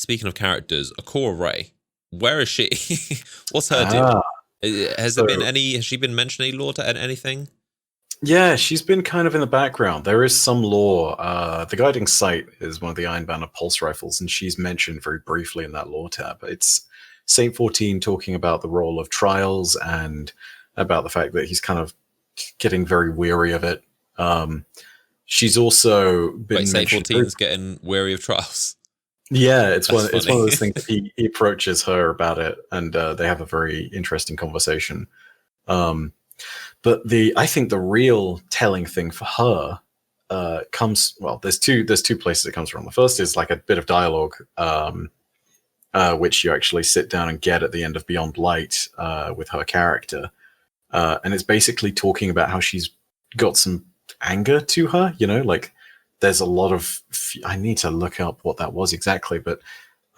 speaking of characters, Ikora Rey, where is she? What's her deal? Ah, Has there been so any? Has she been mentioned any lore to anything? yeah, she's been kind of in the background. There is some lore. The guiding sight is one of the Iron Banner pulse rifles, and she's mentioned very briefly in that lore tab. It's Saint 14 talking about the role of trials and about the fact that he's kind of getting very weary of it. Um, she's also Wait, been Saint mentioned. 14's getting weary of trials. Yeah, That's it's funny. one of those things that he approaches her about it, and they have a very interesting conversation. Um, but I think the real telling thing for her comes well. There's two places it comes from. The first is like a bit of dialogue, which you actually sit down and get at the end of Beyond Light with her character, and it's basically talking about how she's got some anger to her. You know, like there's a lot of. I need to look up what that was exactly, but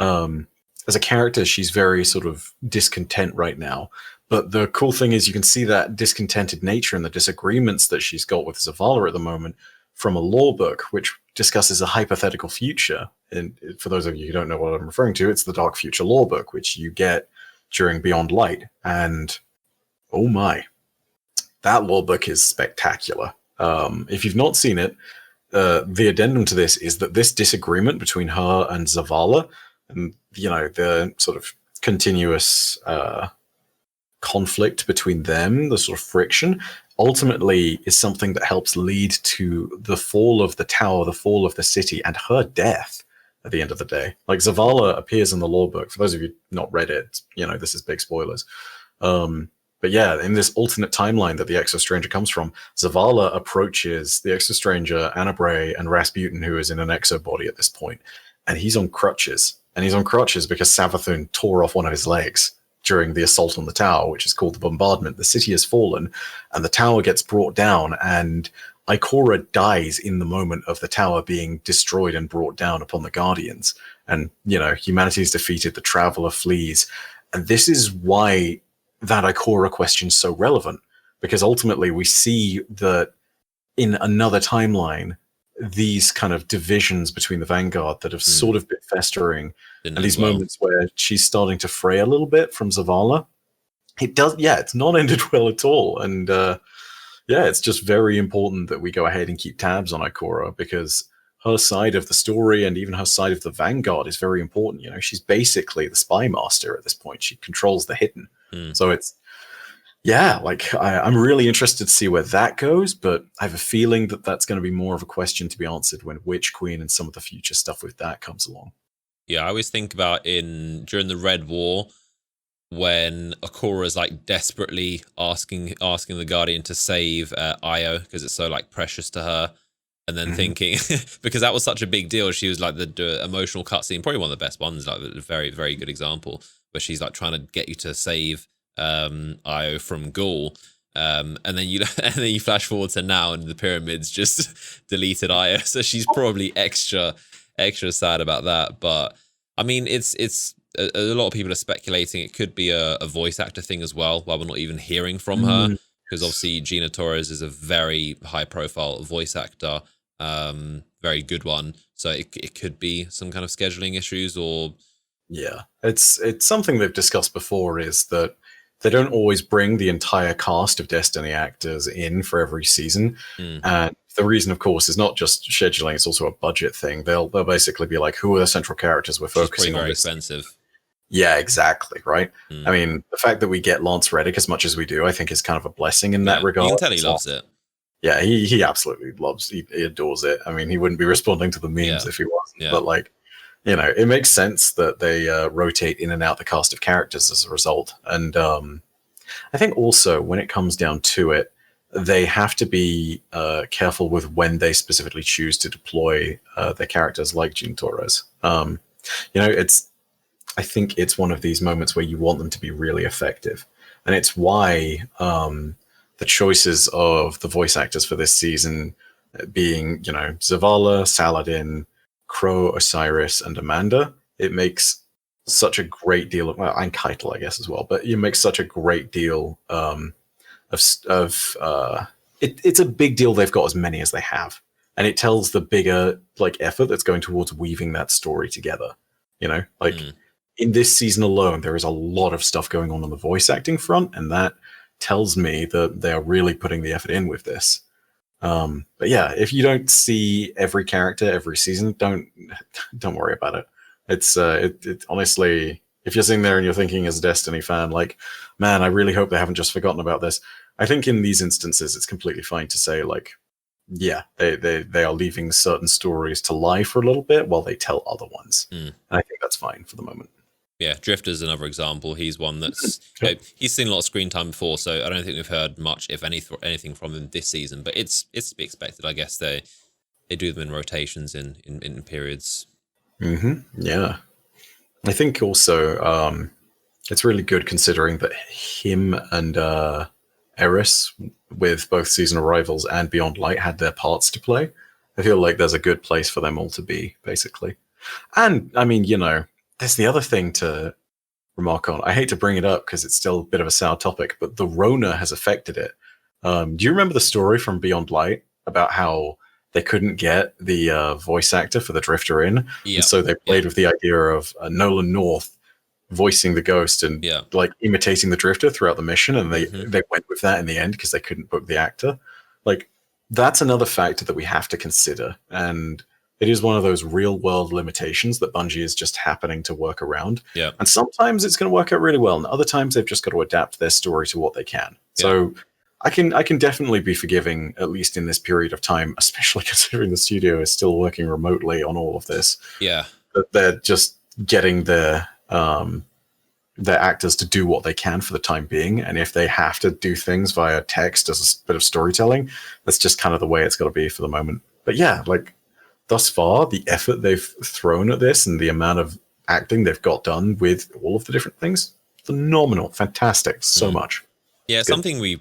um, as a character, she's very sort of discontent right now. But the cool thing is, you can see that discontented nature and the disagreements that she's got with Zavala at the moment from a lore book, which discusses a hypothetical future. And for those of you who don't know what I'm referring to, it's the Dark Future lore book, which you get during Beyond Light. And oh my, that lore book is spectacular. If you've not seen it, the addendum to this is that this disagreement between her and Zavala, and the sort of continuous conflict between them, the sort of friction, ultimately is something that helps lead to the fall of the tower, the fall of the city, and her death at the end of the day. Like Zavala appears in the lore book. For those of you not read it, this is big spoilers. But yeah, in this alternate timeline that the Exo Stranger comes from, Zavala approaches the Exo Stranger, Anna Bray, and Rasputin, who is in an Exo body at this point, and he's on crutches. And he's on crutches because Savathun tore off one of his legs during the assault on the tower, which is called the bombardment. The city has fallen, and the tower gets brought down, and Ikora dies in the moment of the tower being destroyed and brought down upon the Guardians. And, humanity's defeated, the Traveler flees. And this is why that Ikora question is so relevant, because ultimately we see that in another timeline, these kind of divisions between the Vanguard that have sort of been festering, and these moments where she's starting to fray a little bit from Zavala, it's not ended well at all. And it's just very important that we go ahead and keep tabs on Ikora, because her side of the story and even her side of the Vanguard is very important. She's basically the spy master at this point. She controls the hidden. So I'm really interested to see where that goes, but I have a feeling that that's going to be more of a question to be answered when Witch Queen and some of the future stuff with that comes along. Yeah, I always think about during the Red War, when Ikora is like desperately asking the Guardian to save Io because it's so like precious to her, and then thinking because that was such a big deal. She was like the emotional cutscene, probably one of the best ones, like a very, very good example, where she's like trying to get you to save Io from Gaul. And then you flash forward to now, and the pyramids just deleted Io, so she's probably extra sad about that. But I mean, it's a lot of people are speculating it could be a voice actor thing as well, while we're not even hearing from her, because obviously Gina Torres is a very high profile voice actor, very good one. So it could be some kind of scheduling issues, or it's something they've discussed before, is that they don't always bring the entire cast of Destiny actors in for every season. And the reason, of course, is not just scheduling, it's also a budget thing. They'll basically be like, who are the central characters we're focusing on? Very expensive. Yeah, exactly, right? I mean, the fact that we get Lance Reddick as much as we do, I think is kind of a blessing in that regard. You can tell he loves it. Yeah, he absolutely loves, he adores it. I mean, he wouldn't be responding to the memes if he wasn't. But like, it makes sense that they rotate in and out the cast of characters as a result. And I think also when it comes down to it, they have to be careful with when they specifically choose to deploy their characters like Gene Torres. I think it's one of these moments where you want them to be really effective. And it's why the choices of the voice actors for this season being, Zavala, Saladin, Crow, Osiris, and Amanda, it makes such a great deal of, and Keitel, I guess, as well, but it makes such a great deal it's a big deal they've got as many as they have. And it tells the bigger effort that's going towards weaving that story together. You know, like in this season alone, there is a lot of stuff going on the voice acting front, and that tells me that they are really putting the effort in with this. But yeah, if you don't see every character every season, don't worry about it. It's it honestly, if you're sitting there and you're thinking as a Destiny fan, like, man, I really hope they haven't just forgotten about this. I think in these instances, it's completely fine to say, like, yeah, they are leaving certain stories to lie for a little bit while they tell other ones. And I think that's fine for the moment. Yeah, Drifter's another example. He's one that's he's seen a lot of screen time before, so I don't think we've heard much, if anything, from him this season. But it's to be expected, I guess. They do them in rotations in periods. Yeah, I think also it's really good considering that him and Eris, with both season arrivals and Beyond Light, had their parts to play. I feel like there's a good place for them all to be, basically. And I mean, you know, there's the other thing to remark on. I hate to bring it up because it's still a bit of a sour topic, but the Rona has affected it. Do you remember the story from Beyond Light about how they couldn't get the voice actor for the Drifter in? Yeah. And so they played with the idea of Nolan North voicing the ghost and like imitating the Drifter throughout the mission, and they went with that in the end because they couldn't book the actor. Like, that's another factor that we have to consider, and it is one of those real world limitations that Bungie is just happening to work around. Yeah. And sometimes it's going to work out really well, and other times they've just got to adapt their story to what they can. So I can definitely be forgiving, at least in this period of time, especially considering the studio is still working remotely on all of this. Yeah. That they're just getting their actors to do what they can for the time being, and if they have to do things via text as a bit of storytelling, that's just kind of the way it's got to be for the moment. But yeah, like, thus far, the effort they've thrown at this and the amount of acting they've got done with all of the different things, phenomenal, fantastic, so much. Yeah, something we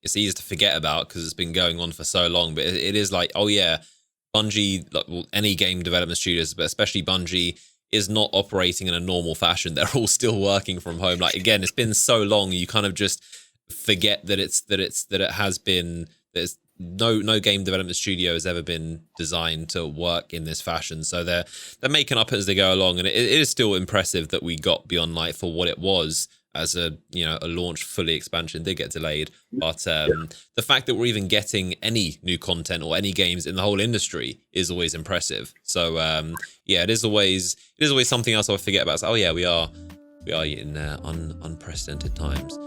it's easy to forget about because it's been going on for so long, but it is like, oh yeah, Bungie, like, well, any game development studios, but especially Bungie, is not operating in a normal fashion. They're all still working from home. Like, again, it's been so long, you kind of just forget that it has been. There's no game development studio has ever been designed to work in this fashion. So they're making up as they go along, and it is still impressive that we got Beyond Light for what it was as a launch fully expansion. Did get delayed, but the fact that we're even getting any new content or any games in the whole industry is always impressive. So it is always something else I forget about. So, oh yeah, we are in unprecedented times.